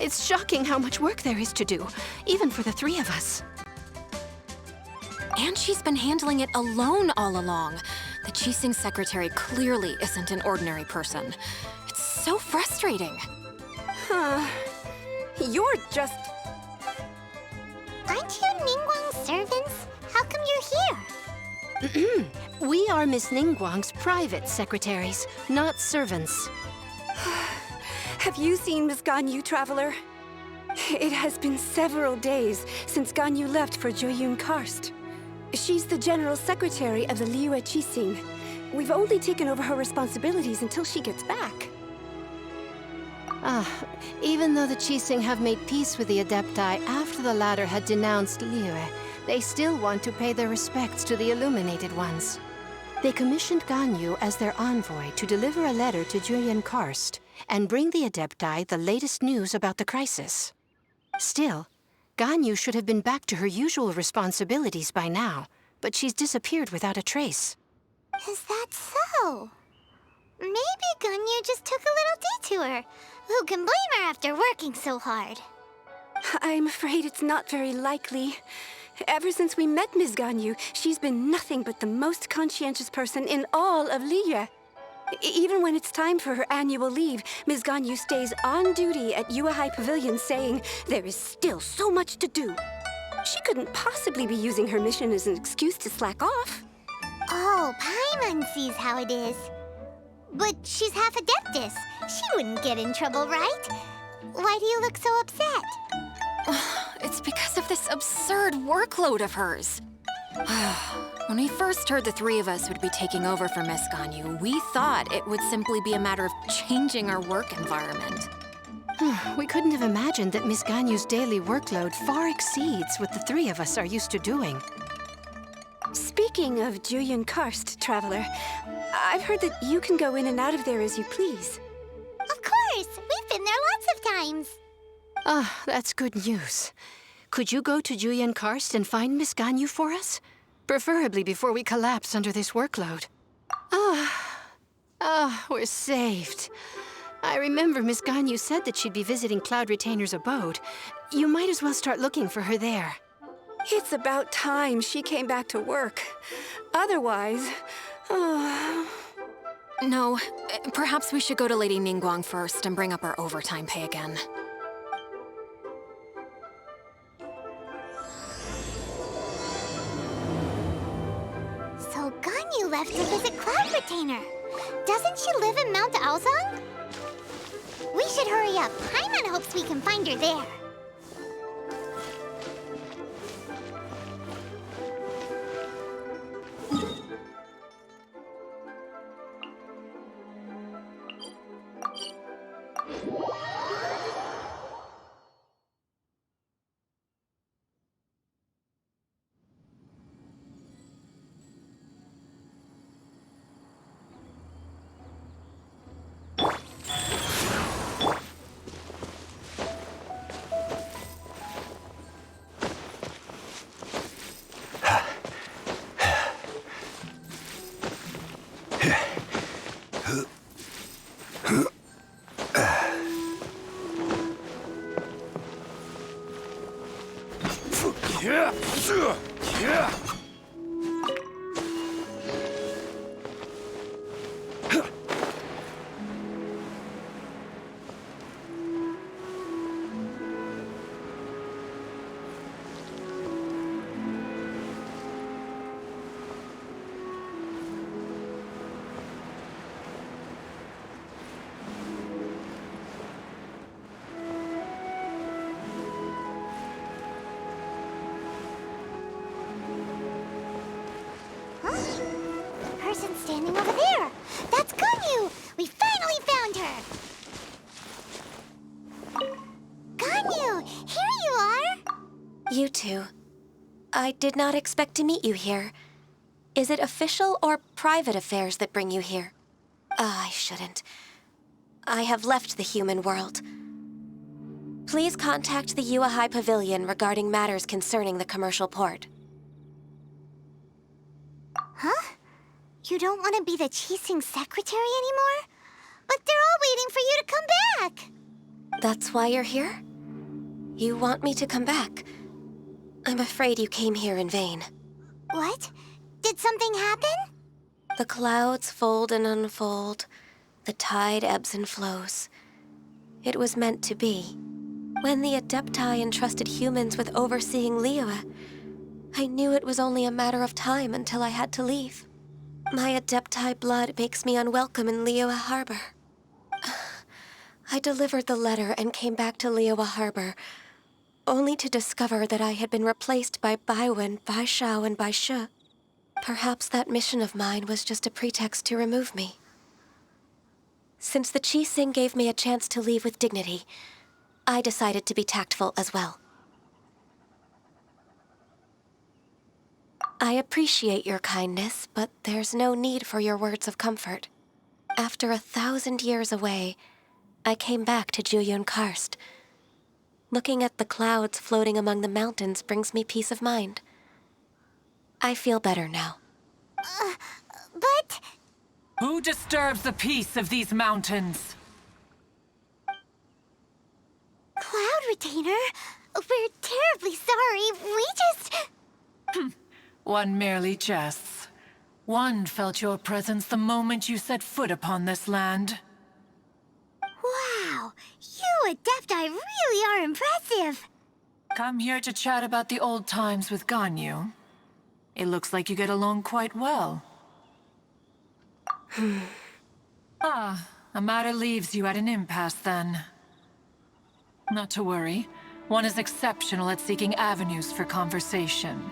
It's shocking how much work there is to do, even for the three of us. And she's been handling it alone all along. The Qixing secretary clearly isn't an ordinary person. It's so frustrating. You're just... Aren't you Ningguang's servants? How come you're here? We are Miss Ningguang's private secretaries, not servants. Have you seen Miss Ganyu, Traveler? It has been several days since Ganyu left for Joyun Karst. She's the general secretary of the Liyue Qixing. We've only taken over her responsibilities until she gets back. Even though the Qixing have made peace with the Adepti after the latter had denounced Liyue, they still want to pay their respects to the Illuminated ones. They commissioned Ganyu as their envoy to deliver a letter to Joyun Karst and bring the Adepti the latest news about the crisis. Still, Ganyu should have been back to her usual responsibilities by now, but she's disappeared without a trace. Is that so? Maybe Ganyu just took a little detour. Who can blame her after working so hard? I'm afraid it's not very likely. Ever since we met Ms. Ganyu, she's been nothing but the most conscientious person in all of Liyue. Even when it's time for her annual leave, Ms. Ganyu stays on duty at Yuehai Pavilion saying there is still so much to do. She couldn't possibly be using her mission as an excuse to slack off. Oh, Paimon sees how it is. But she's half Adeptus. She wouldn't get in trouble, right? Why do you look so upset? It's because of this absurd workload of hers. When we first heard the three of us would be taking over for Miss Ganyu, we thought it would simply be a matter of changing our work environment. We couldn't have imagined that Miss Ganyu's daily workload far exceeds what the three of us are used to doing. Speaking of Joyun Karst, Traveler, I've heard that you can go in and out of there as you please. Of course! We've been there lots of times. That's good news. Could you go to Joyun Karst and find Miss Ganyu for us? Preferably before we collapse under this workload. We're saved. I remember Miss Ganyu said that she'd be visiting Cloud Retainer's abode. You might as well start looking for her there. It's about time she came back to work. Otherwise... No, perhaps we should go to Lady Ningguang first and bring up our overtime pay again. So Ganyu left to visit Cloud Retainer. Doesn't she live in Mount Aozang? We should hurry up. Paimon hopes we can find her there. person standing over there. That's Ganyu! We finally found her! Ganyu, here you are! You two. I did not expect to meet you here. Is it official or private affairs that bring you here? I shouldn't. I have left the human world. Please contact the Yua High Pavilion regarding matters concerning the commercial port. Huh? You don't want to be the Qixing secretary anymore? But they're all waiting for you to come back! That's why you're here? You want me to come back? I'm afraid you came here in vain. What? Did something happen? The clouds fold and unfold. The tide ebbs and flows. It was meant to be. When the Adepti entrusted humans with overseeing Liyue, I knew it was only a matter of time until I had to leave. My Adepti blood makes me unwelcome in Liyue Harbor. I delivered the letter and came back to Liyue Harbor, only to discover that I had been replaced by Baiwen, Baishao, and Baishe. Perhaps that mission of mine was just a pretext to remove me. Since the Qixing gave me a chance to leave with dignity, I decided to be tactful as well. I appreciate your kindness, but there's no need for your words of comfort. After 1,000 years away, I came back to Jueyun Karst. Looking at the clouds floating among the mountains brings me peace of mind. I feel better now. But... Who disturbs the peace of these mountains? Cloud Retainer, we're terribly sorry. We just... One merely jests. One felt your presence the moment you set foot upon this land. Wow, you Adepti really are impressive. Come here to chat about the old times with Ganyu. It looks like you get along quite well. A matter leaves you at an impasse then. Not to worry. One is exceptional at seeking avenues for conversation.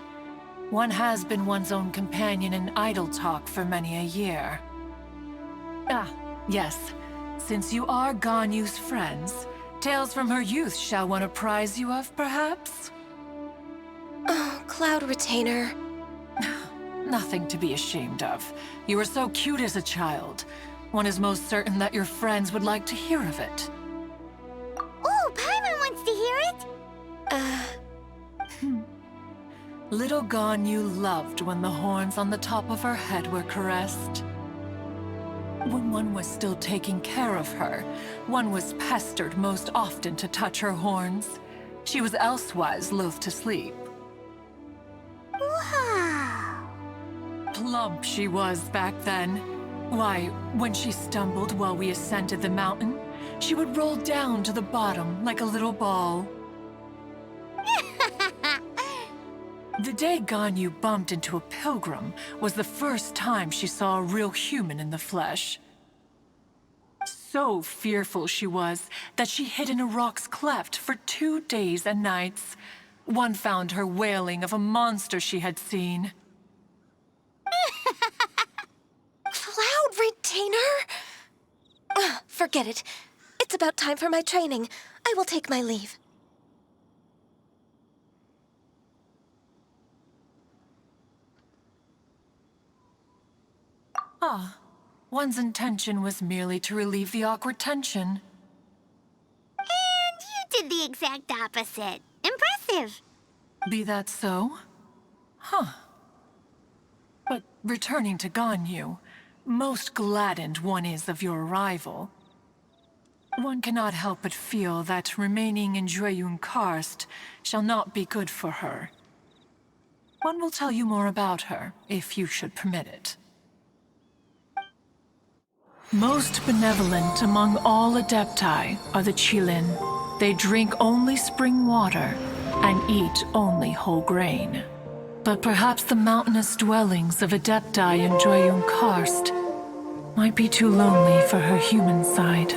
One has been one's own companion in idle talk for many a year. Yes. Since you are Ganyu's friends, tales from her youth shall one apprise you of, perhaps? Oh, Cloud Retainer. Nothing to be ashamed of. You were so cute as a child. One is most certain that your friends would like to hear of it. Oh, Paimon wants to hear it! Little Ganyu loved when the horns on the top of her head were caressed. When one was still taking care of her, one was pestered most often to touch her horns. She was elsewise loath to sleep. Wow! Plump she was back then. Why, when she stumbled while we ascended the mountain, she would roll down to the bottom like a little ball. The day Ganyu bumped into a pilgrim was the first time she saw a real human in the flesh. So fearful she was that she hid in a rock's cleft for 2 days and nights. One found her wailing of a monster she had seen. Cloud Retainer? Forget it. It's about time for my training. I will take my leave. One's intention was merely to relieve the awkward tension. And you did the exact opposite. Impressive. Be that so? But returning to Ganyu, most gladdened one is of your arrival. One cannot help but feel that remaining in Jueyun Karst shall not be good for her. One will tell you more about her, if you should permit it. Most benevolent among all Adepti are the Qilin. They drink only spring water and eat only whole grain. But perhaps the mountainous dwellings of Adepti in Jueyun Karst might be too lonely for her human side.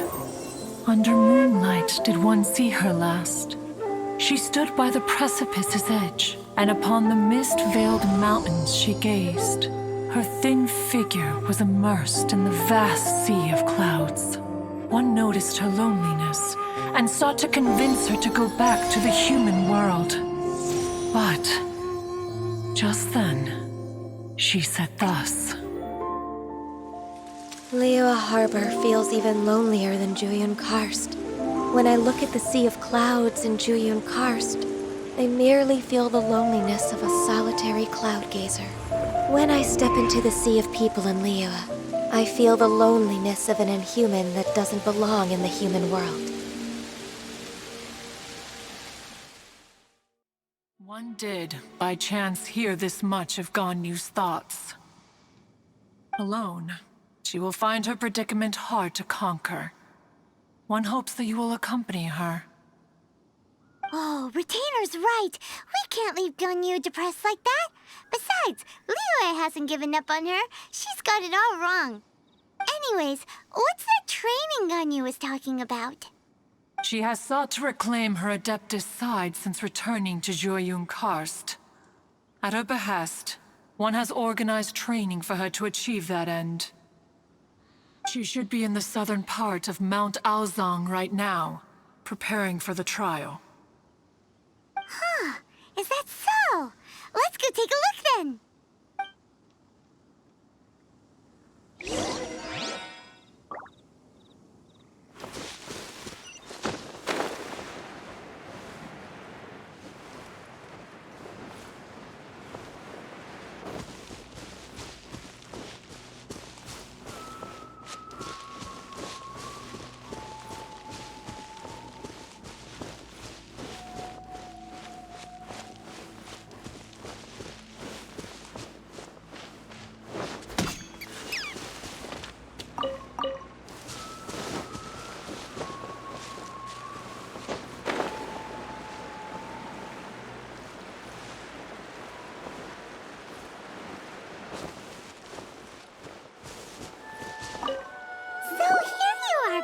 Under moonlight did one see her last. She stood by the precipice's edge, and upon the mist-veiled mountains she gazed. Her thin figure was immersed in the vast sea of clouds. One noticed her loneliness and sought to convince her to go back to the human world. But just then, she said thus. Liyue Harbor feels even lonelier than Jueyun Karst. When I look at the sea of clouds in Jueyun Karst, I merely feel the loneliness of a solitary cloud gazer. When I step into the sea of people in Liyue, I feel the loneliness of an inhuman that doesn't belong in the human world. One did, by chance, hear this much of Ganyu's thoughts. Alone, she will find her predicament hard to conquer. One hopes that you will accompany her. Oh, Retainer's right. We can't leave Ganyu depressed like that. Besides, Liyue hasn't given up on her. She's got it all wrong. Anyways, what's that training Ganyu was talking about? She has sought to reclaim her Adeptus side since returning to Jueyun Karst. At her behest, one has organized training for her to achieve that end. She should be in the southern part of Mount Aozang right now, preparing for the trial. Huh, is that so? Let's go take a look then.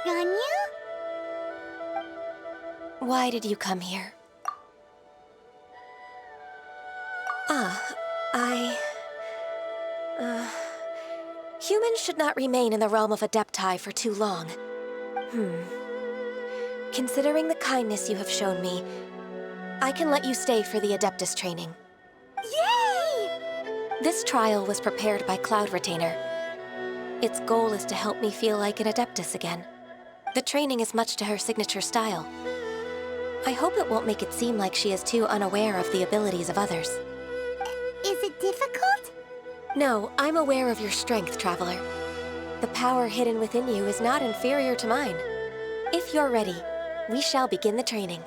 Ganyu? Why did you come here? Humans should not remain in the realm of Adepti for too long. Considering the kindness you have shown me, I can let you stay for the Adeptus training. Yay! This trial was prepared by Cloud Retainer. Its goal is to help me feel like an Adeptus again. The training is much to her signature style. I hope it won't make it seem like she is too unaware of the abilities of others. Is it difficult? No, I'm aware of your strength, Traveler. The power hidden within you is not inferior to mine. If you're ready, we shall begin the training.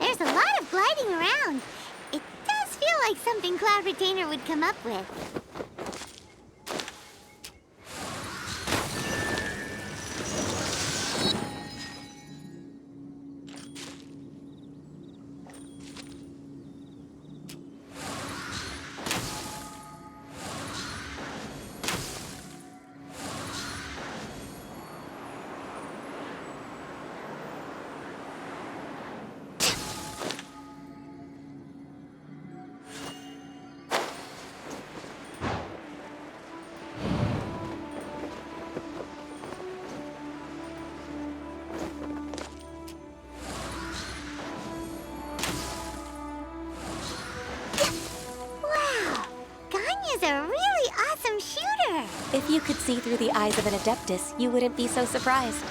There's a lot of gliding around. It does feel like something Cloud Retainer would come up with. If you could see through the eyes of an Adeptus, you wouldn't be so surprised.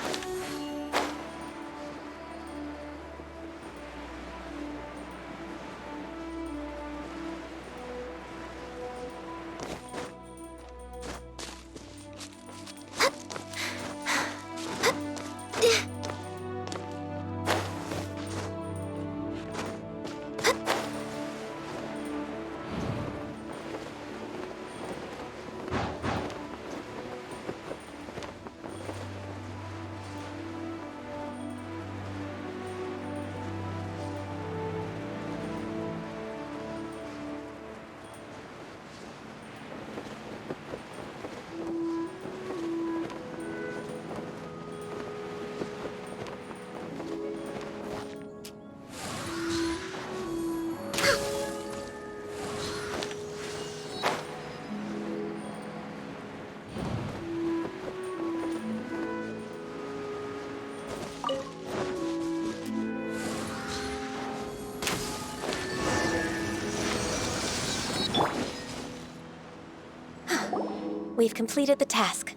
We've completed the task.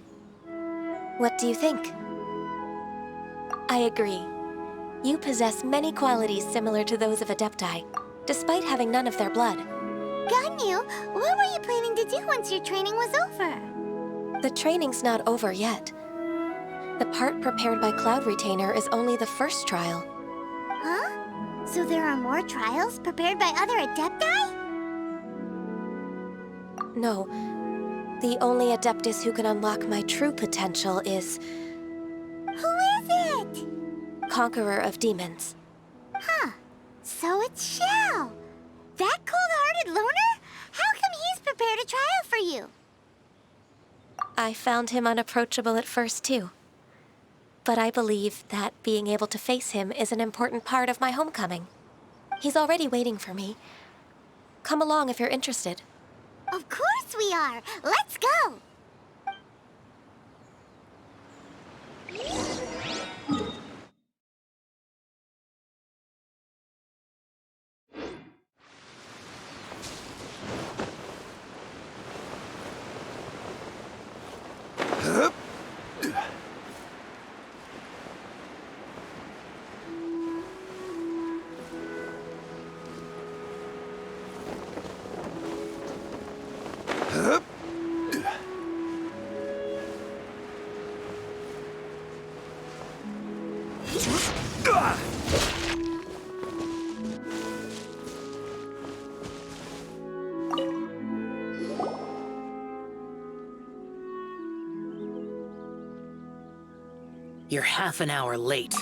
What do you think? I agree. You possess many qualities similar to those of Adepti, despite having none of their blood. Ganyu, what were you planning to do once your training was over? The training's not over yet. The part prepared by Cloud Retainer is only the first trial. Huh? So there are more trials prepared by other Adepti? No. The only Adeptus who can unlock my true potential is... Who is it? Conqueror of Demons. Huh. So it's Xiao. That cold-hearted loner? How come he's prepared a trial for you? I found him unapproachable at first, too. But I believe that being able to face him is an important part of my homecoming. He's already waiting for me. Come along if you're interested. Of course we are! Let's go! You're half an hour late.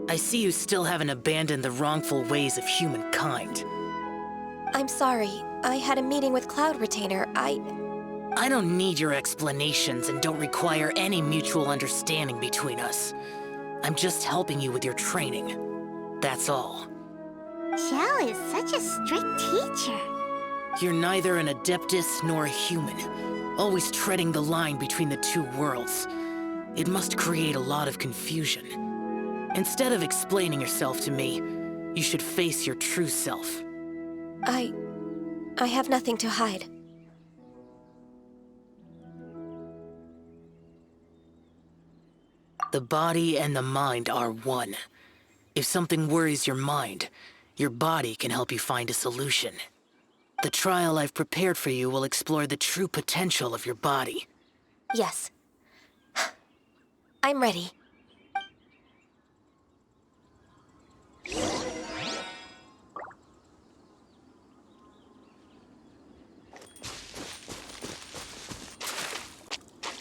I see you still haven't abandoned the wrongful ways of humankind. I'm sorry. I had a meeting with Cloud Retainer. I don't need your explanations and don't require any mutual understanding between us. I'm just helping you with your training. That's all. Xiao is such a strict teacher. You're neither an Adeptus nor a human, always treading the line between the two worlds. It must create a lot of confusion. Instead of explaining yourself to me, you should face your true self. I have nothing to hide. The body and the mind are one. If something worries your mind, your body can help you find a solution. The trial I've prepared for you will explore the true potential of your body. Yes. I'm ready.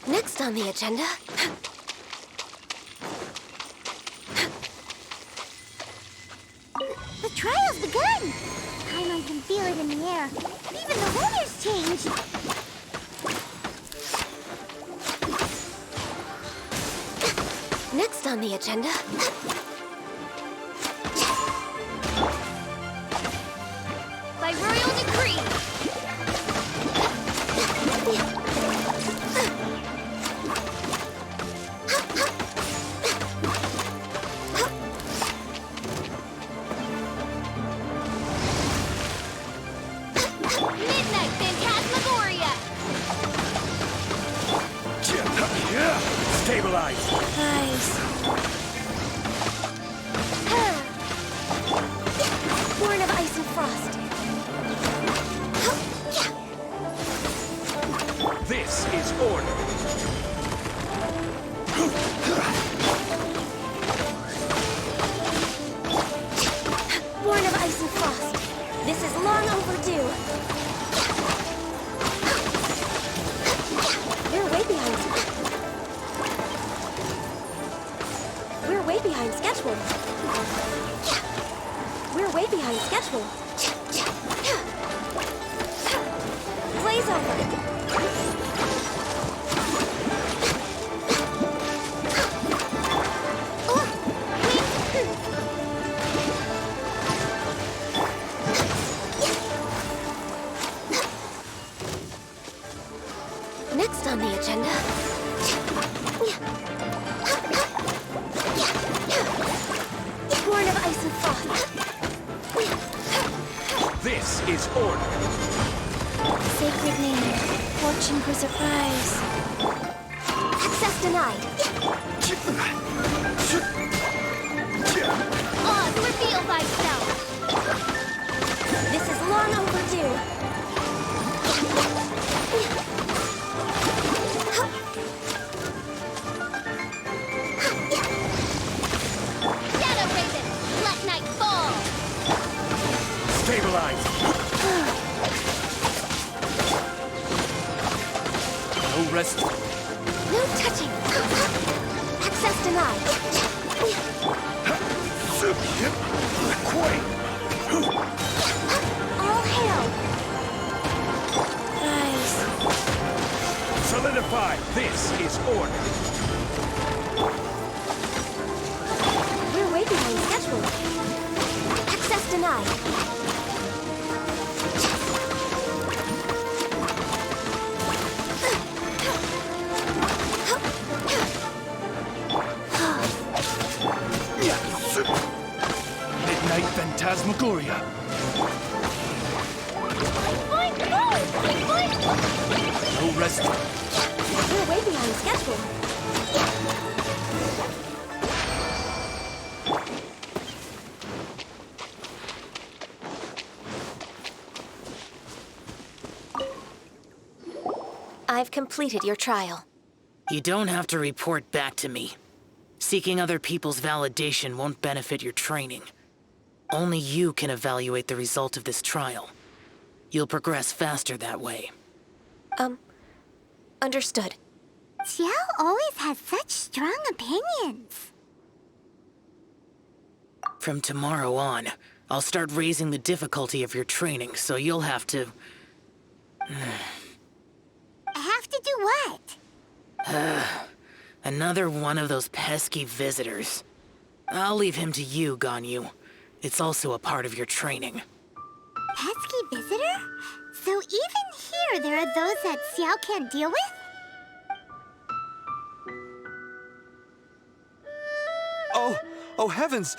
Next on the agenda... The trial's begun! Paimon can feel it in the air. Even the weather's changed. Next on the agenda... By royal decree! Midnight Phantasmagoria! Stabilize! Nice. Born of ice and frost. This is order! Born of ice and frost. This is long overdue. We're way behind. We're way behind schedule. We're way behind schedule. Blaze over. Next on the agenda. Born of ice and frost. This is order! Sacred name. Fortune for surprise. Access denied. Oz, reveal thyself! This is long overdue. Shadow Raven, let night fall! Stabilize! No rest. No touching. Access denied. Quake! All hail. Nice. Solidify! This is order! We're way behind schedule. Access denied. Midnight Phantasmagoria! No rest. We're way behind schedule. I've completed your trial. You don't have to report back to me. Seeking other people's validation won't benefit your training. Only you can evaluate the result of this trial. You'll progress faster that way. Understood. Xiao always has such strong opinions. From tomorrow on, I'll start raising the difficulty of your training, so you'll have to... Have to do what? Another one of those pesky visitors. I'll leave him to you, Ganyu. It's also a part of your training. Pesky visitor? So even here there are those that Xiao can't deal with? Oh heavens!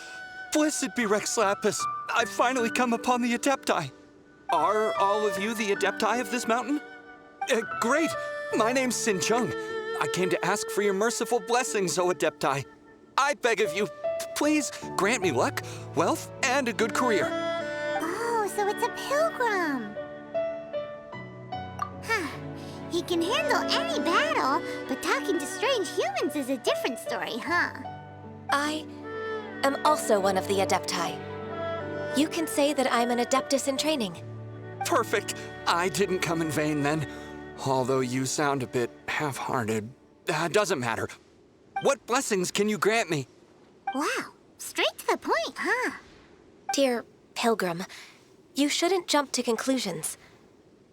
Blessed be Rex Lapis! I've finally come upon the Adepti. Are all of you the Adepti of this mountain? Great! My name's Sin Chung. I came to ask for your merciful blessings, O Adepti. I beg of you, please grant me luck, wealth, and a good career. Oh, so it's a pilgrim. Huh. He can handle any battle, but talking to strange humans is a different story, huh? I am also one of the Adepti. You can say that I'm an Adeptus in training. Perfect. I didn't come in vain then. Although you sound a bit half-hearted. Doesn't matter. What blessings can you grant me? Wow, straight to the point, huh? Dear Pilgrim, you shouldn't jump to conclusions.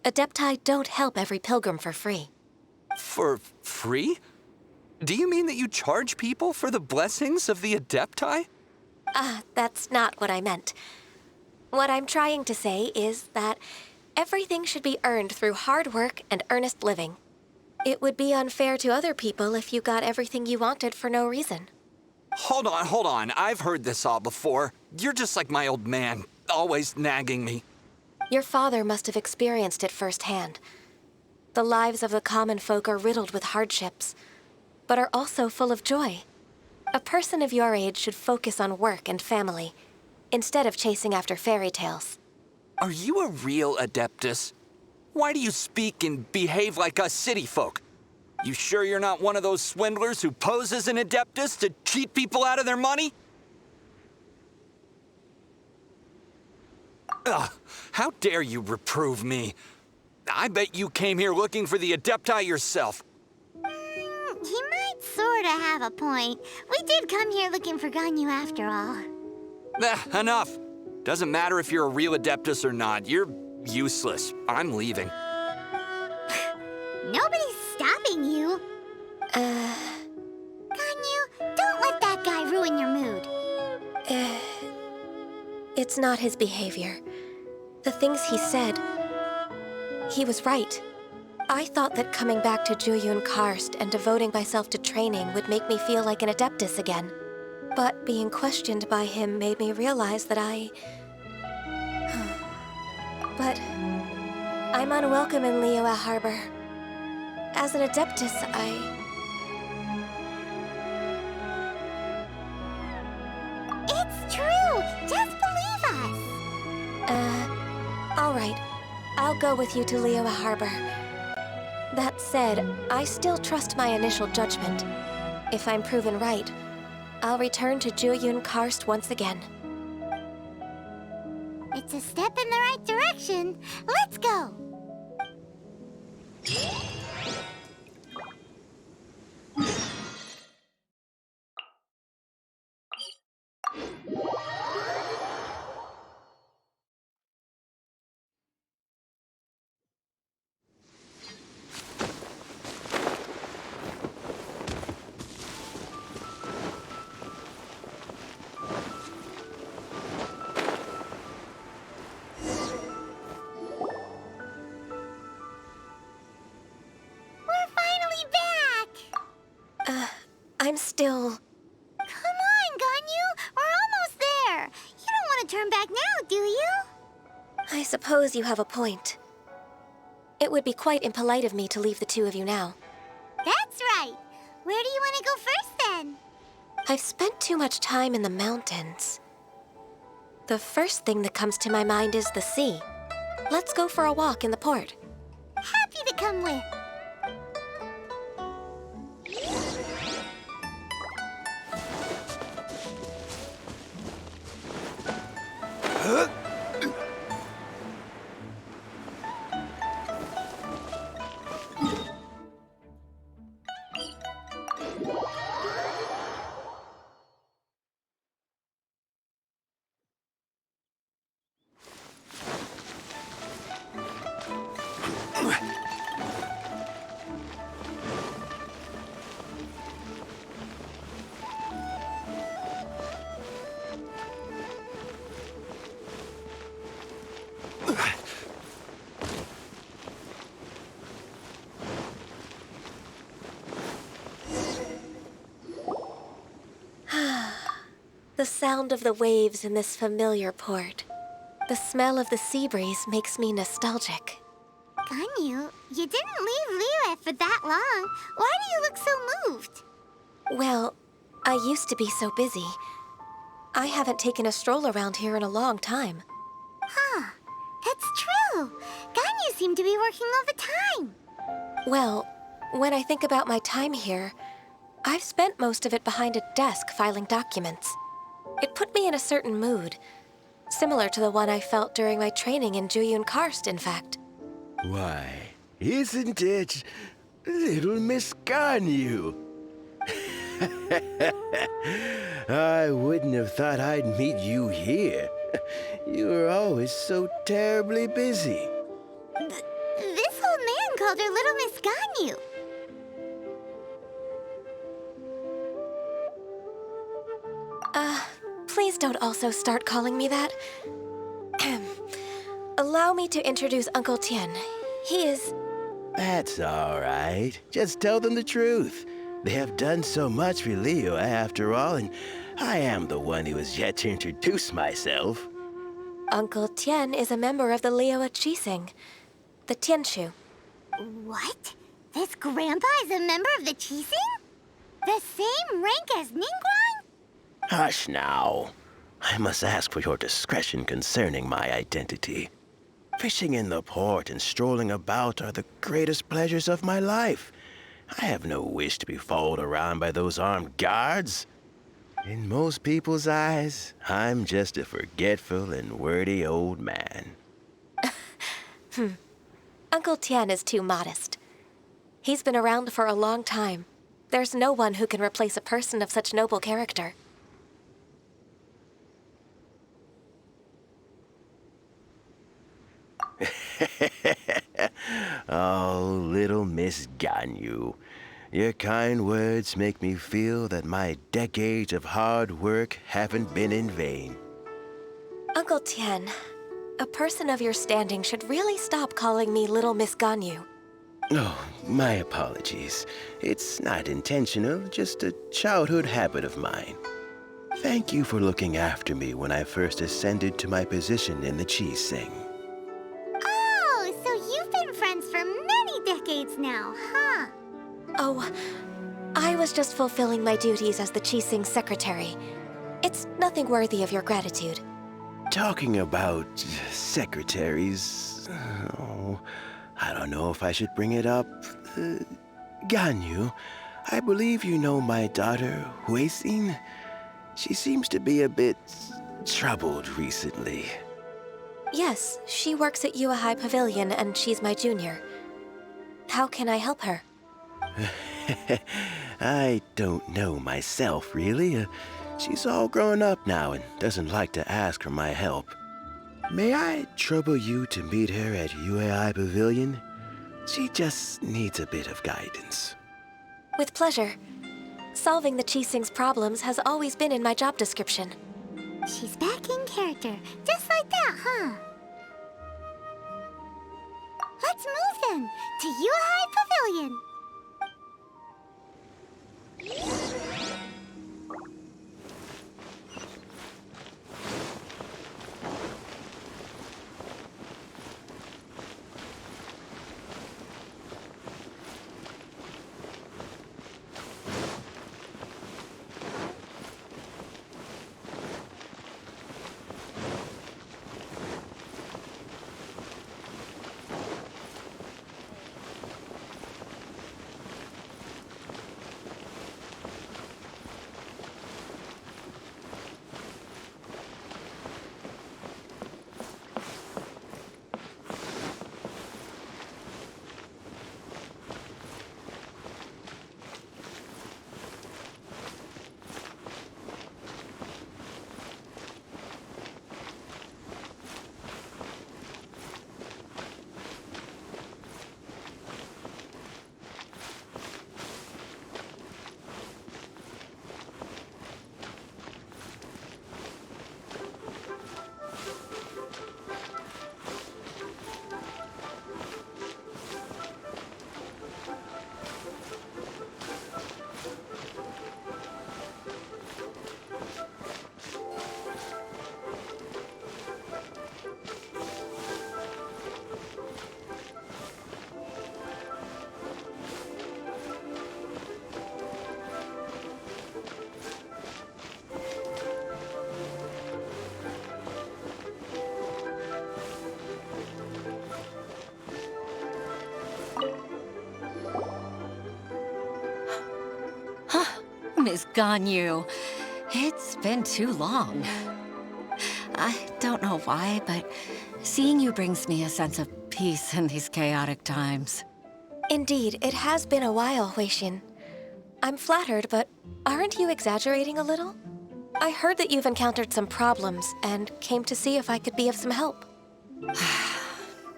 Adepti don't help every pilgrim for free. For free? Do you mean that you charge people for the blessings of the Adepti? That's not what I meant. What I'm trying to say is that everything should be earned through hard work and earnest living. It would be unfair to other people if you got everything you wanted for no reason. Hold on. I've heard this all before. You're just like my old man, always nagging me. Your father must have experienced it firsthand. The lives of the common folk are riddled with hardships. but are also full of joy. A person of your age should focus on work and family, instead of chasing after fairy tales. Are you a real Adeptus? Why do you speak and behave like us city folk? You sure you're not one of those swindlers who pose as an Adeptus to cheat people out of their money? Ugh, how dare you reprove me? I bet you came here looking for the Adepti yourself. He might sorta have a point. We did come here looking for Ganyu after all. Enough. Doesn't matter if you're a real Adeptus or not. You're useless. I'm leaving. Nobody's stopping you. Ganyu, don't let that guy ruin your mood. It's not his behavior. The things he said, he was right. I thought that coming back to Jueyun Karst and devoting myself to training would make me feel like an Adeptus again. But being questioned by him made me realize that But I'm unwelcome in Liyue Harbor. As an Adeptus, It's true! Just believe us! all right. I'll go with you to Liyue Harbor. That said, I still trust my initial judgment. If I'm proven right, I'll return to Jueyun Karst once again. It's a step in the right direction. Let's go! I'm still... Come on, Ganyu! We're almost there! You don't want to turn back now, do you? I suppose you have a point. It would be quite impolite of me to leave the two of you now. That's right! Where do you want to go first, then? I've spent too much time in the mountains. The first thing that comes to my mind is the sea. Let's go for a walk in the port. Happy to come with. The sound of the waves in this familiar port. The smell of the sea breeze makes me nostalgic. Ganyu, you didn't leave Liyue for that long. Why do you look so moved? Well, I used to be so busy. I haven't taken a stroll around here in a long time. Huh. That's true. Ganyu seemed to be working all the time. Well, when I think about my time here, I've spent most of it behind a desk filing documents. It put me in a certain mood, similar to the one I felt during my training in Jueyun Karst, in fact. Why, isn't it little Miss Ganyu? I wouldn't have thought I'd meet you here. You were always so terribly busy. This old man called her Little Miss Ganyu. Please don't also start calling me that. Allow me to introduce Uncle Tien. He is... That's all right. Just tell them the truth. They have done so much for Liyue after all, and I am the one who has yet to introduce myself. Uncle Tien is a member of the Liyue Qixing, the Tianshu. What? This grandpa is a member of the Qixing? The same rank as Ningguang? Hush now. I must ask for your discretion concerning my identity. Fishing in the port and strolling about are the greatest pleasures of my life. I have no wish to be followed around by those armed guards. In most people's eyes, I'm just a forgetful and wordy old man. Uncle Tian is too modest. He's been around for a long time. There's no one who can replace a person of such noble character. Oh, little Miss Ganyu. Your kind words make me feel that my decades of hard work haven't been in vain. Uncle Tian, a person of your standing should really stop calling me Little Miss Ganyu. Oh, my apologies. It's not intentional, just a childhood habit of mine. Thank you for looking after me when I first ascended to my position in the Qi-Sing. Oh, so you've been friends for many decades now, huh? Oh, I was just fulfilling my duties as the Qi-Sing secretary. It's nothing worthy of your gratitude. Talking about secretaries, oh, I don't know if I should bring it up. Ganyu, I believe you know my daughter, Huixin. She seems to be a bit troubled recently. Yes, she works at Yua High Pavilion and she's my junior. How can I help her? I don't know myself, really. She's all grown up now and doesn't like to ask for my help. May I trouble you to meet her at UAI Pavilion? She just needs a bit of guidance. With pleasure. Solving the Qi-Sing's problems has always been in my job description. She's back in character, just like that, huh? Let's move then, to Yuhai Pavilion. Miss Ganyu, it's been too long. I don't know why, but seeing you brings me a sense of peace in these chaotic times. Indeed, it has been a while, Huixin. I'm flattered, but aren't you exaggerating a little? I heard that you've encountered some problems and came to see if I could be of some help.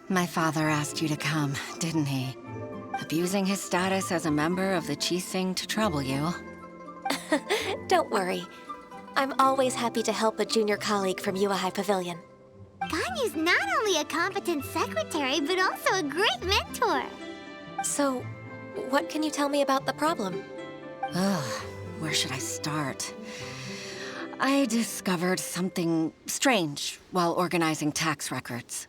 My father asked you to come, didn't he? Abusing his status as a member of the Qi-Sing to trouble you. Don't worry. I'm always happy to help a junior colleague from Yua High Pavilion. Ganyu's not only a competent secretary, but also a great mentor. So, what can you tell me about the problem? Ugh, where should I start? I discovered something strange while organizing tax records.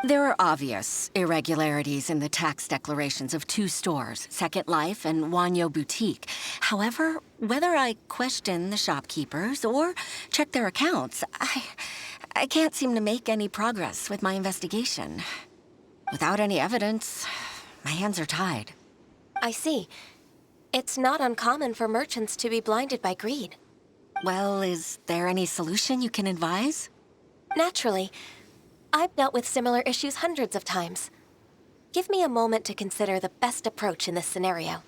There are obvious irregularities in the tax declarations of 2 stores, Second Life and Wanyo Boutique. However, whether I question the shopkeepers or check their accounts, I can't seem to make any progress with my investigation. Without any evidence, my hands are tied. I see. It's not uncommon for merchants to be blinded by greed. Well, is there any solution you can advise? Naturally. I've dealt with similar issues hundreds of times. Give me a moment to consider the best approach in this scenario.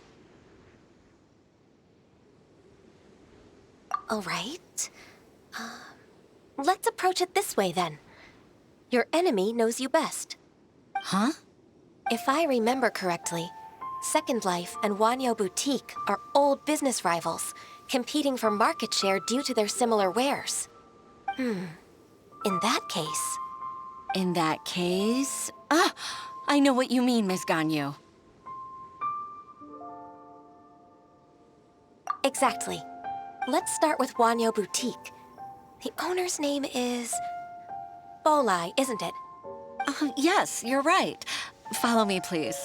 All right. Let's approach it this way, then. Your enemy knows you best. Huh? If I remember correctly, Second Life and Wanyo Boutique are old business rivals, competing for market share due to their similar wares. In that case... In that case... I know what you mean, Miss Ganyu. Exactly. Let's start with Wanyo Boutique. The owner's name is... Bolai, isn't it? Yes, you're right. Follow me, please.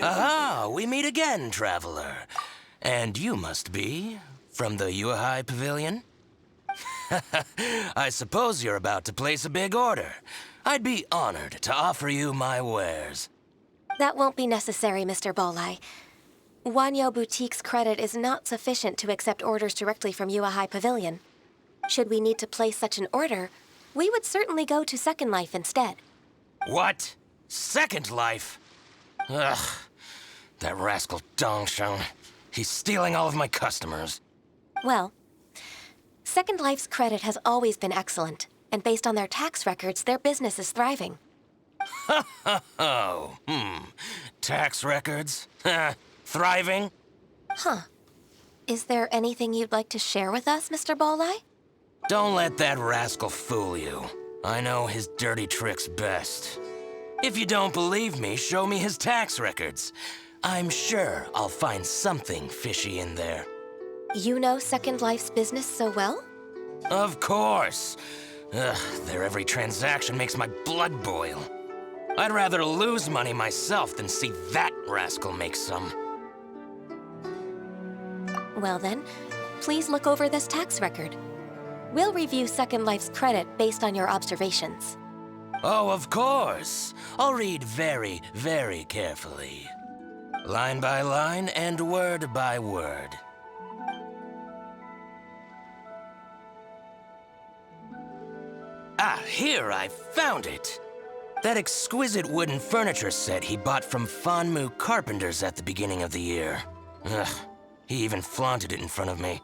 Aha! We meet again, traveler. And you must be from the Yuehai Pavilion? I suppose you're about to place a big order. I'd be honored to offer you my wares. That won't be necessary, Mr. Bolai. Wanyo Boutique's credit is not sufficient to accept orders directly from Yuehai Pavilion. Should we need to place such an order, we would certainly go to Second Life instead. What? Second Life? Ugh. That rascal Dongshan. He's stealing all of my customers. Well, Second Life's credit has always been excellent, and based on their tax records, their business is thriving. Tax records? Thriving? Is there anything you'd like to share with us, Mr. Bolai? Don't let that rascal fool you. I know his dirty tricks best. If you don't believe me, show me his tax records. I'm sure I'll find something fishy in there. You know Second Life's business so well? Of course. Their every transaction makes my blood boil. I'd rather lose money myself than see that rascal make some. Well then, please look over this tax record. We'll review Second Life's credit based on your observations. Oh, of course. I'll read very, very carefully. Line by line and word by word. Ah, here, I found it. That exquisite wooden furniture set he bought from Fanmu Carpenters at the beginning of the year. Ugh, he even flaunted it in front of me.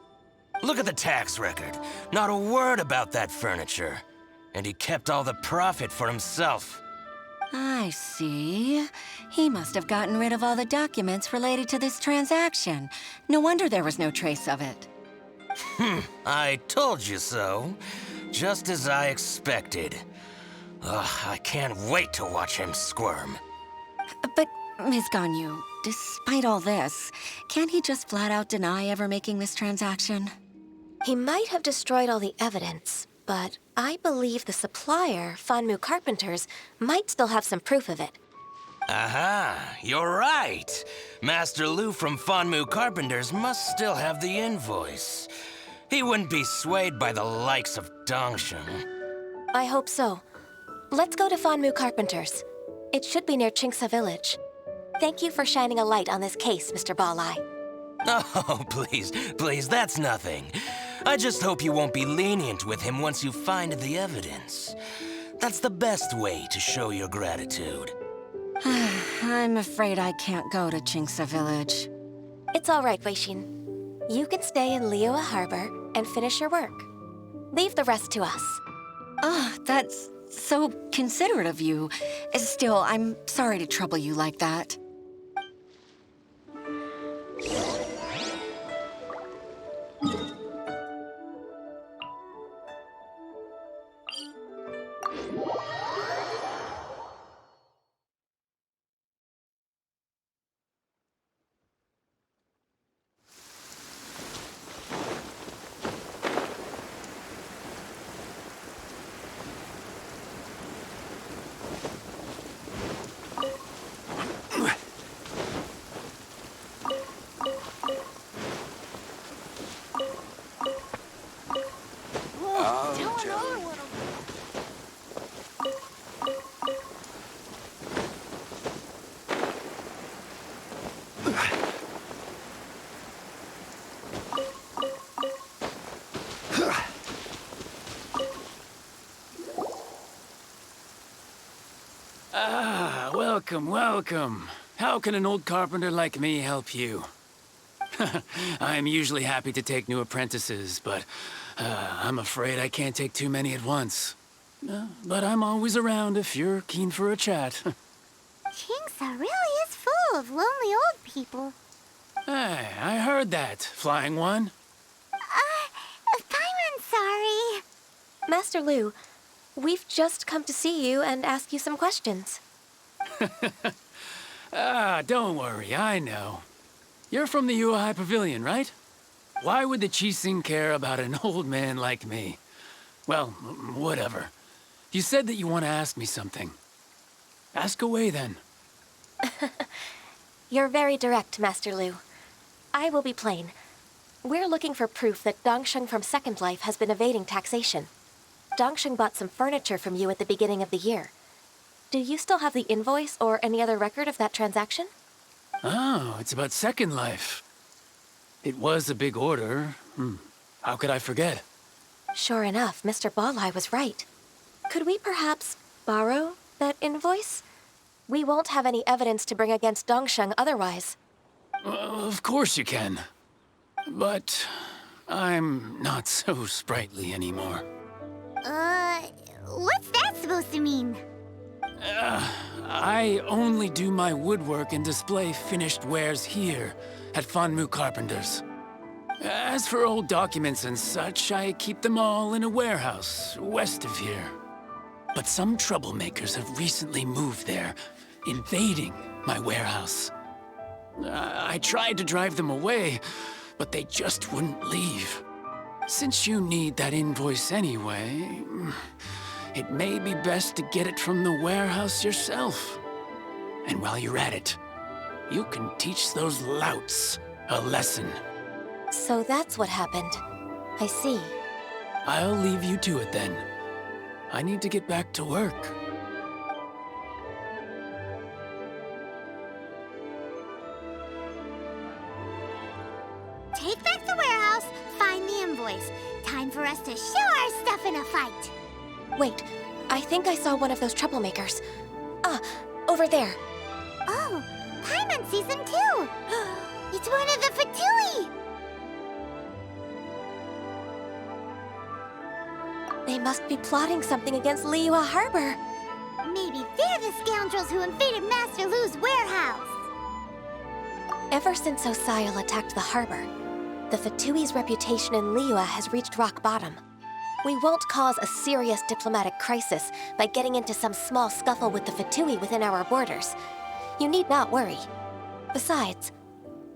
Look at the tax record. Not a word about that furniture. And he kept all the profit for himself. I see. He must have gotten rid of all the documents related to this transaction. No wonder there was no trace of it. I told you so. Just as I expected. Ugh, I can't wait to watch him squirm. But, Ms. Ganyu, despite all this, can't he just flat out deny ever making this transaction? He might have destroyed all the evidence, but I believe the supplier, Fanmu Carpenters, might still have some proof of it. Aha, you're right. Master Lu from Fanmu Carpenters must still have the invoice. He wouldn't be swayed by the likes of Dongshan. I hope so. Let's go to Fanmu Carpenters. It should be near Chingsa Village. Thank you for shining a light on this case, Mr. Bolai. Oh, please, that's nothing. I just hope you won't be lenient with him once you find the evidence. That's the best way to show your gratitude. I'm afraid I can't go to Chinksa Village. It's all right, Weishin. You can stay in Liyue Harbor and finish your work. Leave the rest to us. Ah, that's so considerate of you. Still, I'm sorry to trouble you like that. Ah, welcome, welcome. How can an old carpenter like me help you? I'm usually happy to take new apprentices, but I'm afraid I can't take too many at once. But I'm always around if you're keen for a chat. Chinksa really is full of lonely old people. Hey, I heard that, Flying One. Paimon's sorry. Master Lu, we've just come to see you and ask you some questions. Don't worry, I know. You're from the Yuehai Pavilion, right? Why would the Qixing care about an old man like me? Well, whatever. You said that you want to ask me something. Ask away, then. You're very direct, Master Lu. I will be plain. We're looking for proof that Dongsheng from Second Life has been evading taxation. Dongsheng bought some furniture from you at the beginning of the year. Do you still have the invoice or any other record of that transaction? Oh, it's about Second Life. It was a big order. How could I forget? Sure enough, Mr. Balai was right. Could we perhaps borrow that invoice? We won't have any evidence to bring against Dongsheng otherwise. Of course you can. But I'm not so sprightly anymore. What's that supposed to mean? I only do my woodwork and display finished wares here at Fanmu Carpenters. As for old documents and such, I keep them all in a warehouse west of here. But some troublemakers have recently moved there, invading my warehouse. I tried to drive them away, but they just wouldn't leave. Since you need that invoice anyway, it may be best to get it from the warehouse yourself. And while you're at it, you can teach those louts a lesson. So that's what happened. I see. I'll leave you to it then. I need to get back to work. Take back the warehouse, find the invoice. Time for us to show our stuff in a fight. Wait, I think I saw one of those troublemakers. Over there. Oh, Paimon sees him too. It's one of the Fatui. They must be plotting something against Liyue Harbor. Maybe they're the scoundrels who invaded Master Lu's warehouse. Ever since Osial attacked the harbor, the Fatui's reputation in Liyue has reached rock bottom. We won't cause a serious diplomatic crisis by getting into some small scuffle with the Fatui within our borders. You need not worry. Besides,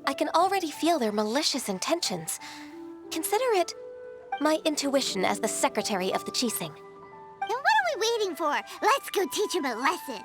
I can already feel their malicious intentions. Consider it my intuition as the secretary of the Qixing. Then what are we waiting for? Let's go teach him a lesson.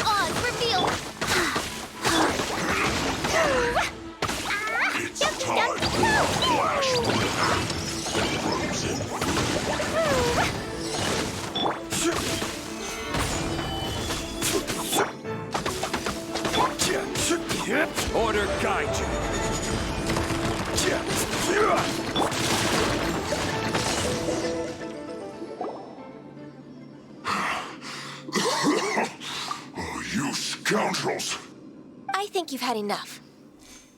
Odds revealed. Scoundrels! I think you've had enough.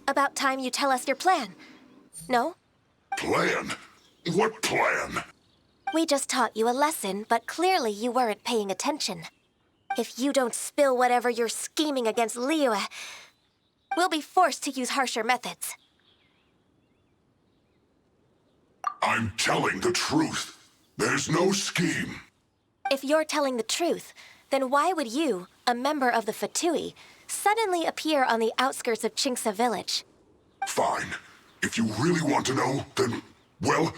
About time you tell us your plan. No? Plan? What plan? We just taught you a lesson, but clearly you weren't paying attention. If you don't spill whatever you're scheming against Liyue, we'll be forced to use harsher methods. I'm telling the truth. There's no scheme. If you're telling the truth, then why would you, a member of the Fatui, suddenly appear on the outskirts of Chinksa village? Fine. If you really want to know, then, well,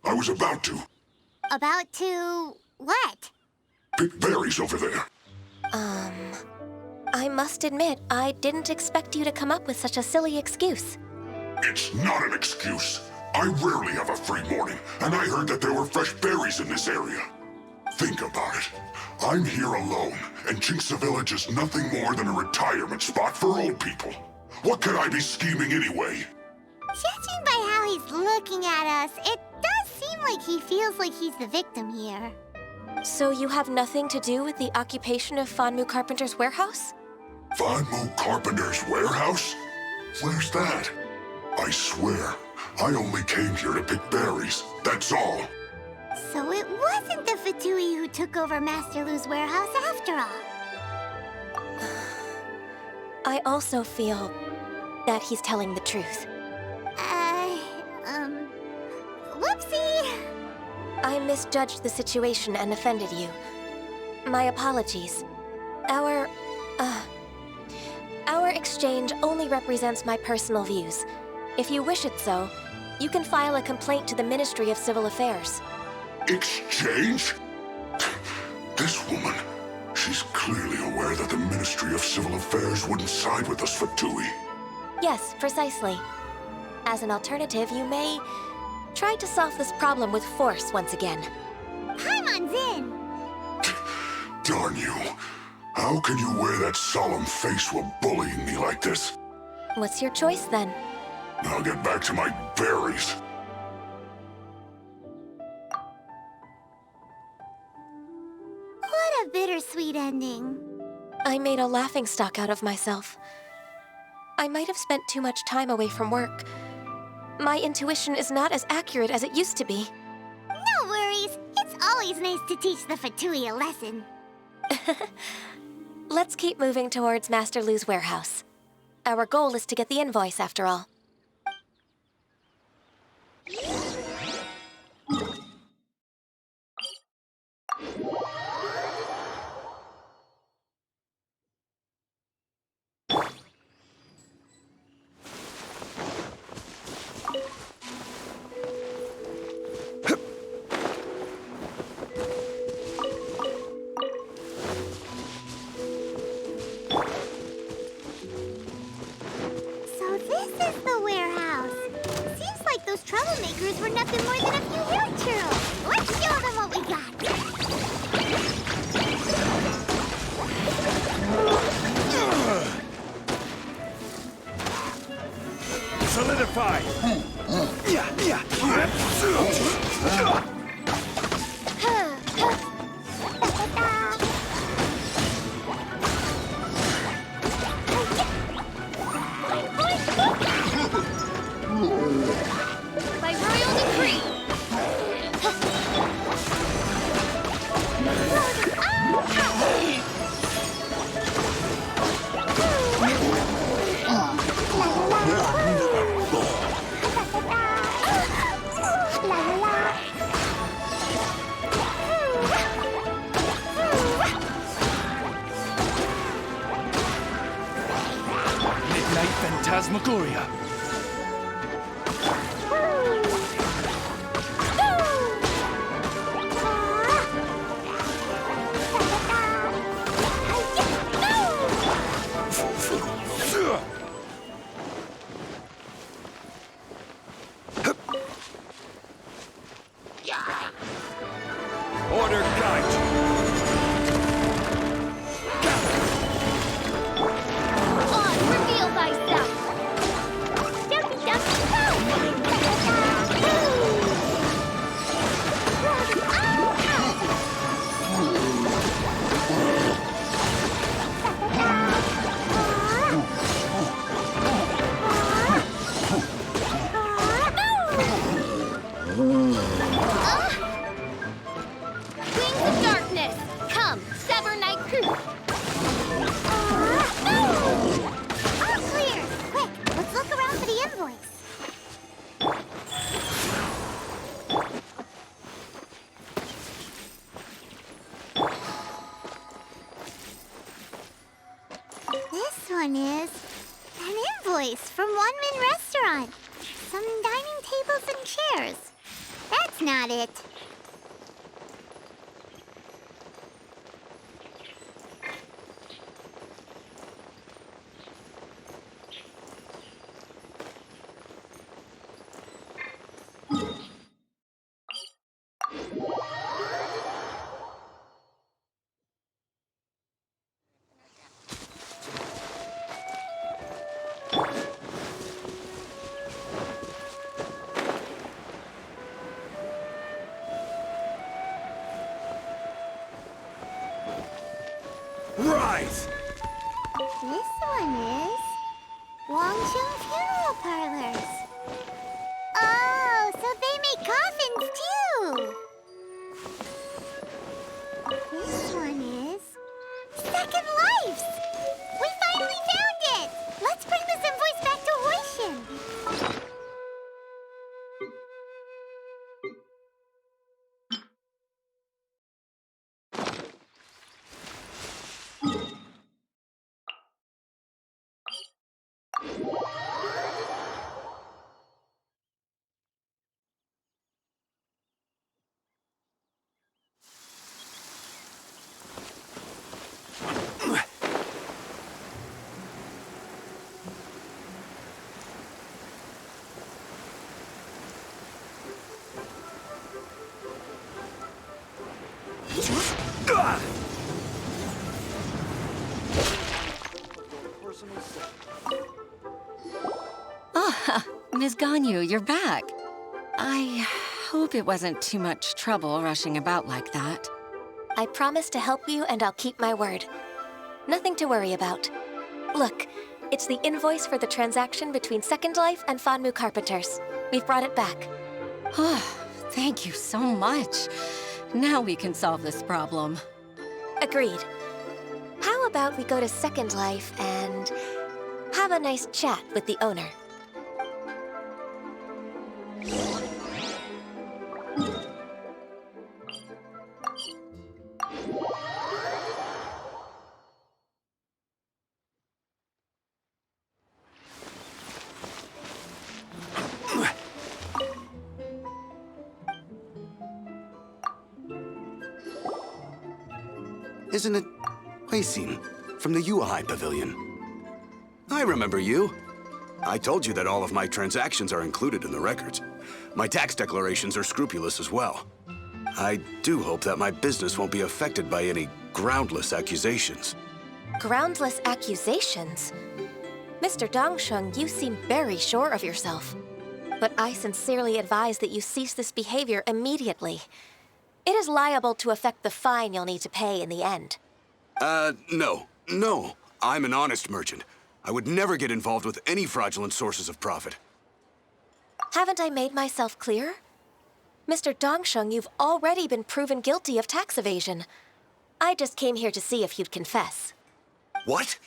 I was about to. About to what? Pick berries over there. I must admit, I didn't expect you to come up with such a silly excuse. It's not an excuse. I rarely have a free morning, and I heard that there were fresh berries in this area. Think about it. I'm here alone, and Chinksa Village is nothing more than a retirement spot for old people. What could I be scheming anyway? Judging by how he's looking at us, it does seem like he feels like he's the victim here. So you have nothing to do with the occupation of Fanmu Carpenter's warehouse? Fanmu Carpenter's warehouse? Where's that? I swear, I only came here to pick berries, that's all. So it wasn't the Fatui who took over Master Lu's warehouse after all. I also feel that he's telling the truth. Whoopsie! I misjudged the situation and offended you. My apologies. Our exchange only represents my personal views. If you wish it so, you can file a complaint to the Ministry of Civil Affairs. Exchange? This woman, she's clearly aware that the Ministry of Civil Affairs wouldn't side with us Fatui. Yes, precisely. As an alternative, you may try to solve this problem with force once again. Paimon's in! Darn you. How can you wear that solemn face while bullying me like this? What's your choice, then? I'll get back to my berries. What a bittersweet ending. I made a laughingstock out of myself. I might have spent too much time away from work. My intuition is not as accurate as it used to be. No worries. It's always nice to teach the Fatui a lesson. Let's keep moving towards Master Lu's warehouse. Our goal is to get the invoice, after all. Troublemakers were nothing more than a few hill churls. Let's show them what we got. Solidify! By royal decree! Midnight Phantasmagoria! Order guide! On, reveal thyself! Ducky, ducky, go! one-man restaurant. Some dining tables and chairs. That's not it. Rise! This one is Wangsheng Funeral Parlors. Oh, so they make coffins too. This one is Second Lives. We finally found it. Let's bring this invoice back to Huishin. Ah, Ms. Ganyu, you're back. I hope it wasn't too much trouble rushing about like that. I promise to help you, and I'll keep my word. Nothing to worry about. Look, it's the invoice for the transaction between Second Life and Fanmu Carpenters. We've brought it back. Oh, thank you so much. Now we can solve this problem. Agreed. How about we go to Second Life and have a nice chat with the owner? Isn't it Huixin from the Yuhai Pavilion? I remember you. I told you that all of my transactions are included in the records. My tax declarations are scrupulous as well. I do hope that my business won't be affected by any groundless accusations. Groundless accusations? Mr. Dongsheng, you seem very sure of yourself. But I sincerely advise that you cease this behavior immediately. It is liable to affect the fine you'll need to pay in the end. No. I'm an honest merchant. I would never get involved with any fraudulent sources of profit. Haven't I made myself clear? Mr. Dongsheng, you've already been proven guilty of tax evasion. I just came here to see if you'd confess. What?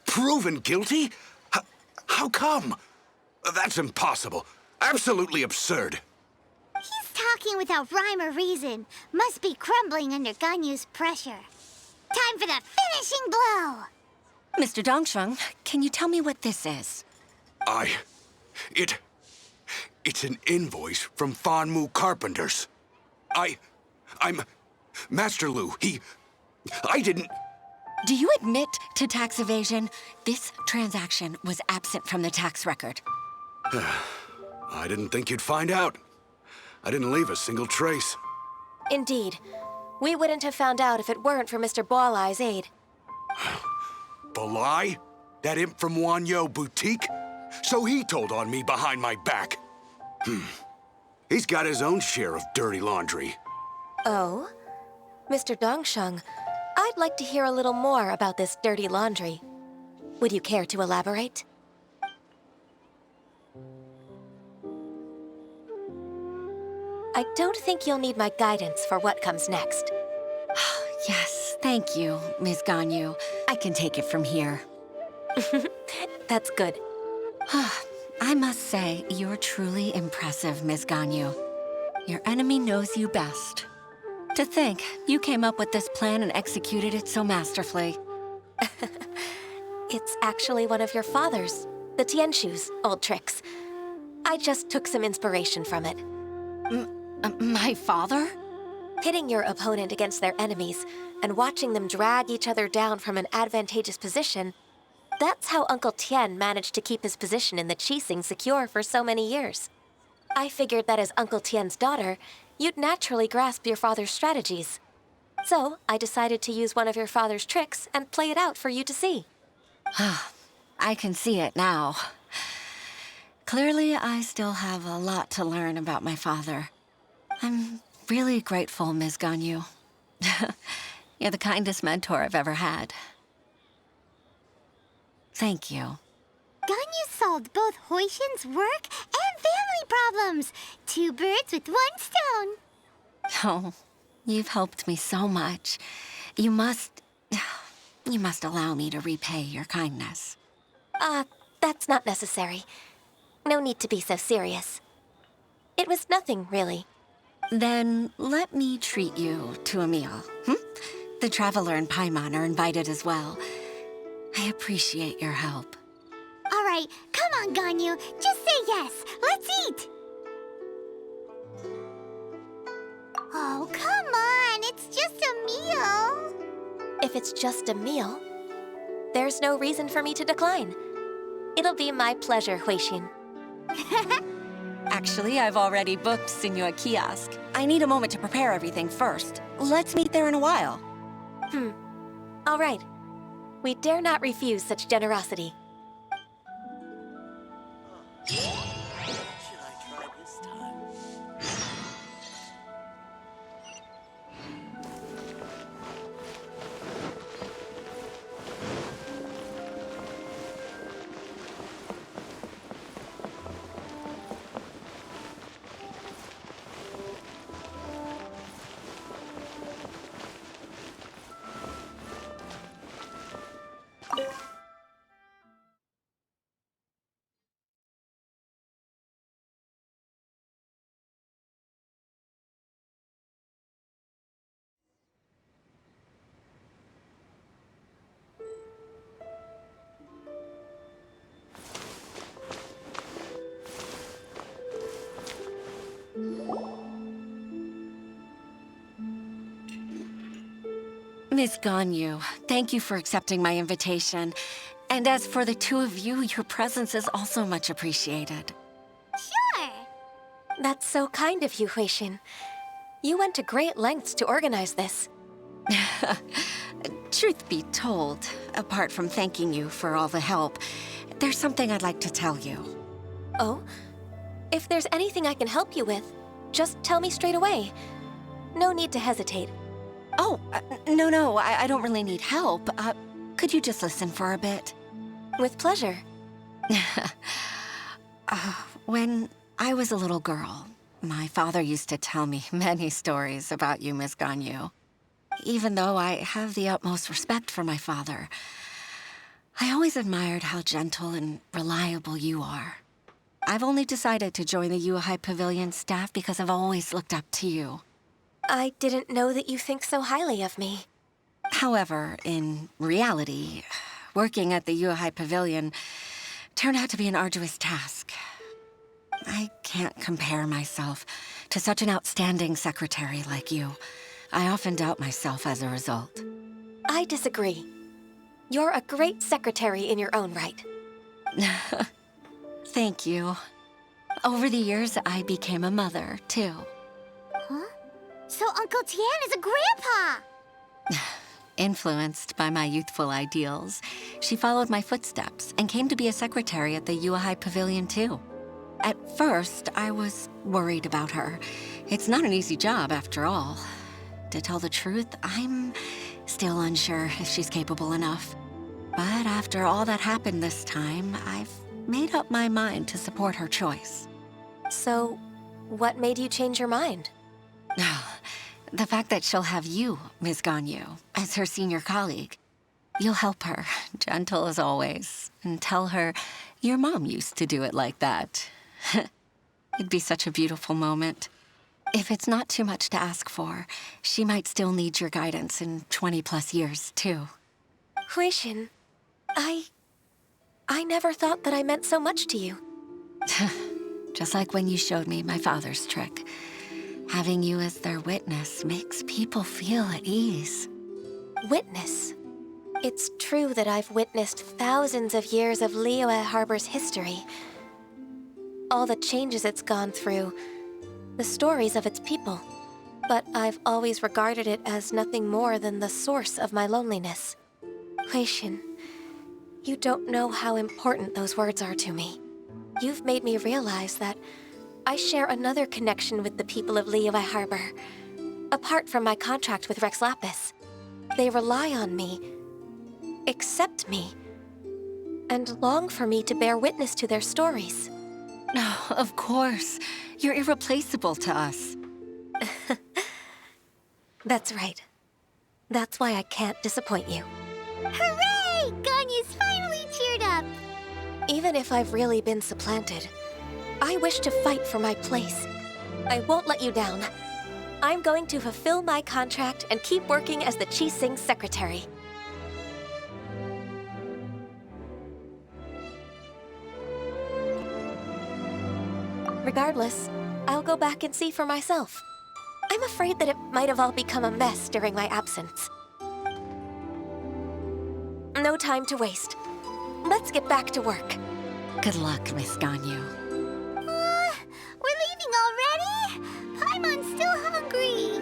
Proven guilty? How come? That's impossible. Absolutely absurd. He's talking without rhyme or reason. Must be crumbling under Ganyu's pressure. Time for the finishing blow! Mr. Dongsheng, can you tell me what this is? It's an invoice from Fanmu Carpenters. I'm Master Lu. I didn't... Do you admit to tax evasion? This transaction was absent from the tax record. I didn't think you'd find out. I didn't leave a single trace. Indeed. We wouldn't have found out if it weren't for Mr. Boalai's aid. Balai? That imp from Wanyo Boutique? So he told on me behind my back. He's got his own share of dirty laundry. Oh? Mr. Dongsheng, I'd like to hear a little more about this dirty laundry. Would you care to elaborate? I don't think you'll need my guidance for what comes next. Yes, thank you, Ms. Ganyu. I can take it from here. That's good. I must say, you're truly impressive, Ms. Ganyu. Your enemy knows you best. To think, you came up with this plan and executed it so masterfully. It's actually one of your father's. The Tianshu's old tricks. I just took some inspiration from it. My father? Pitting your opponent against their enemies and watching them drag each other down from an advantageous position, that's how Uncle Tien managed to keep his position in the Qixing secure for so many years. I figured that as Uncle Tien's daughter, you'd naturally grasp your father's strategies. So I decided to use one of your father's tricks and play it out for you to see. I can see it now. Clearly, I still have a lot to learn about my father. I'm really grateful, Ms. Ganyu. You're the kindest mentor I've ever had. Thank you. Ganyu solved both Huixin's work and family problems. 2 birds with 1 stone. Oh, you've helped me so much. You must allow me to repay your kindness. That's not necessary. No need to be so serious. It was nothing, really. Then let me treat you to a meal. The Traveler and Paimon are invited as well. I appreciate your help. All right, come on, Ganyu. Just say yes. Let's eat. Oh, come on. It's just a meal. If it's just a meal, there's no reason for me to decline. It'll be my pleasure, Huixin. Actually, I've already booked Senor Kiosk. I need a moment to prepare everything first. Let's meet there in a while. All right. We dare not refuse such generosity. Should I try this time? Miss Ganyu, thank you for accepting my invitation. And as for the 2 of you, your presence is also much appreciated. Sure. That's so kind of you, Huixin. You went to great lengths to organize this. Truth be told, apart from thanking you for all the help, there's something I'd like to tell you. Oh? If there's anything I can help you with, just tell me straight away. No need to hesitate. Oh, no, I don't really need help. Could you just listen for a bit? With pleasure. When I was a little girl, my father used to tell me many stories about you, Miss Ganyu. Even though I have the utmost respect for my father, I always admired how gentle and reliable you are. I've only decided to join the Yuhai Pavilion staff because I've always looked up to you. I didn't know that you think so highly of me. However, in reality, working at the Yuhai Pavilion turned out to be an arduous task. I can't compare myself to such an outstanding secretary like you. I often doubt myself as a result. I disagree. You're a great secretary in your own right. Thank you. Over the years, I became a mother, too. Huh? So Uncle Tien is a grandpa! Influenced by my youthful ideals, she followed my footsteps and came to be a secretary at the Yuhai Pavilion, too. At first, I was worried about her. It's not an easy job, after all. To tell the truth, I'm still unsure if she's capable enough. But after all that happened this time, I've made up my mind to support her choice. So, what made you change your mind? The fact that she'll have you, Ms. Ganyu, as her senior colleague. You'll help her, gentle as always, and tell her your mom used to do it like that. It'd be such a beautiful moment. If it's not too much to ask for, she might still need your guidance in 20+ years, too. Huixin, I I never thought that I meant so much to you. Just like when you showed me my father's trick. Having you as their witness makes people feel at ease. Witness? It's true that I've witnessed thousands of years of Liyue Harbor's history. All the changes it's gone through, the stories of its people. But I've always regarded it as nothing more than the source of my loneliness. Huixin, you don't know how important those words are to me. You've made me realize that I share another connection with the people of Liyue Harbor. Apart from my contract with Rex Lapis, they rely on me, accept me, and long for me to bear witness to their stories. Oh, of course. You're irreplaceable to us. That's right. That's why I can't disappoint you. Hooray! Ganyu's finally cheered up! Even if I've really been supplanted, I wish to fight for my place. I won't let you down. I'm going to fulfill my contract and keep working as the Qixing's secretary. Regardless, I'll go back and see for myself. I'm afraid that it might have all become a mess during my absence. No time to waste. Let's get back to work. Good luck, Miss Ganyu. We're leaving already? Paimon's still hungry.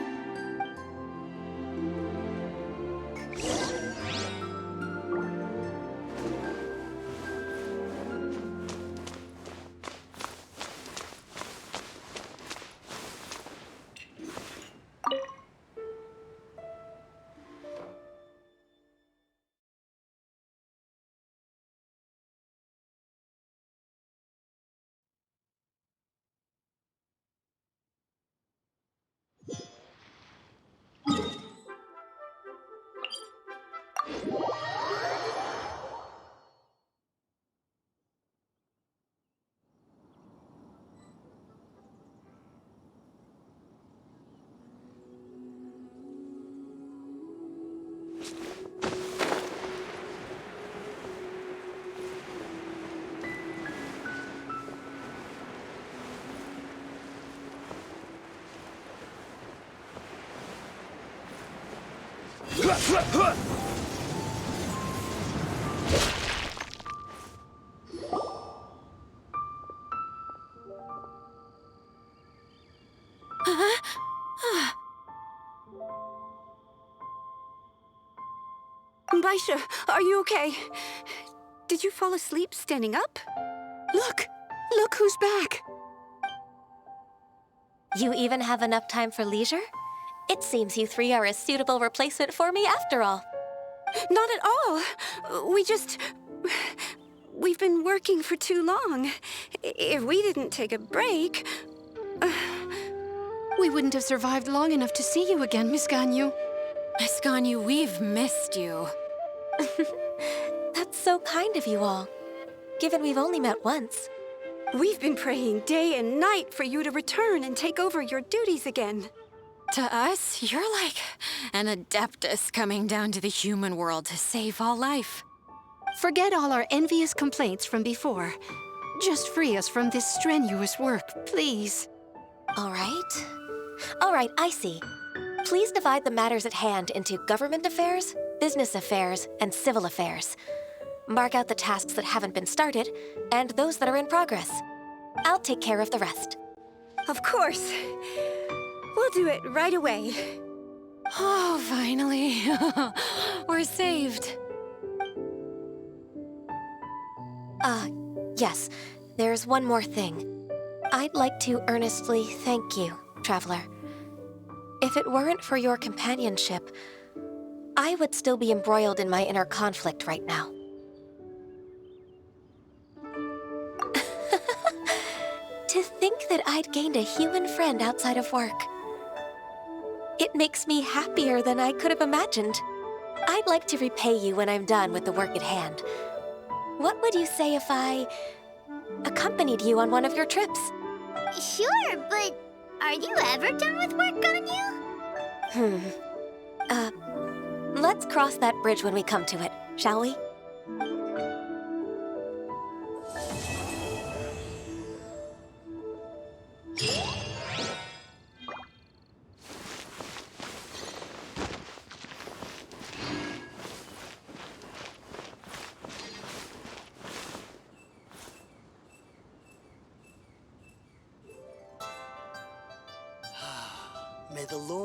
Baisha, are you okay? Did you fall asleep standing up? Look! Look who's back! You even have enough time for leisure? It seems you three are a suitable replacement for me after all. Not at all. We've been working for too long. If we didn't take a break... We wouldn't have survived long enough to see you again, Miss Ganyu. Miss Ganyu, we've missed you. That's so kind of you all, given we've only met once. We've been praying day and night for you to return and take over your duties again. To us, you're like an adeptus coming down to the human world to save all life. Forget all our envious complaints from before. Just free us from this strenuous work, please. All right, I see. Please divide the matters at hand into government affairs, business affairs, and civil affairs. Mark out the tasks that haven't been started, and those that are in progress. I'll take care of the rest. Of course. We'll do it right away. Oh, finally. We're saved. Yes. There's one more thing. I'd like to earnestly thank you, Traveler. If it weren't for your companionship, I would still be embroiled in my inner conflict right now. To think that I'd gained a human friend outside of work. It makes me happier than I could have imagined. I'd like to repay you when I'm done with the work at hand. What would you say if I accompanied you on one of your trips? Sure, but are you ever done with work, Ganyu? Let's cross that bridge when we come to it, shall we? May the Lord